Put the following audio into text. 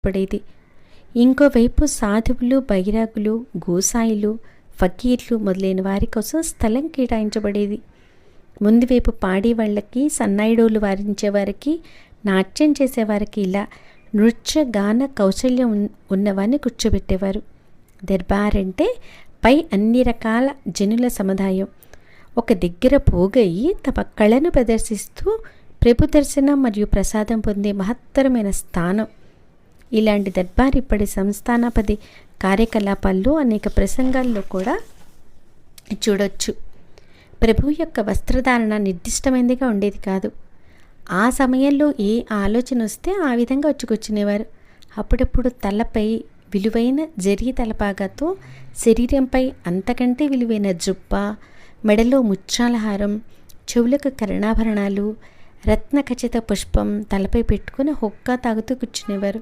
పడేది. ఇంకోవైపు సాధువులు, బైరాగులు, గోసాయిలు, ఫకీర్లు మొదలైన వారి కోసం స్థలం కేటాయించబడేది. ముందువైపు పాడేవాళ్ళకి, సన్నాయిడోలు వారించేవారికి, నాట్యం చేసేవారికి ఇలా నృత్య గాన కౌశల్యం ఉన్నవారిని కూర్చోబెట్టేవారు. దర్బార్ అంటే పై అన్ని రకాల జనుల సముదాయం ఒక దగ్గర పోగయి తమ కళను ప్రదర్శిస్తూ ప్రభు దర్శనం మరియు ప్రసాదం పొందే మహత్తరమైన స్థానం. ఇలాంటి దర్బార్ ఇప్పటి సంస్థానాపది కార్యకలాపాల్లో అనేక ప్రసంగాల్లో కూడా చూడొచ్చు. ప్రభు యొక్క వస్త్రధారణ నిర్దిష్టమైనదిగా ఉండేది కాదు. ఆ సమయంలో ఏ ఆలోచన వస్తే ఆ విధంగా వచ్చి కూర్చునేవారు. అప్పుడప్పుడు తలపై విలువైన జరీ తలపాగాతో, శరీరంపై అంతకంటే విలువైన జుబ్బా, మెడలో ముత్యాల హారం, చెవులకు కర్ణాభరణాలు, రత్న ఖచిత పుష్పం తలపై పెట్టుకుని హొక్కా తాగుతూ కూర్చునేవారు.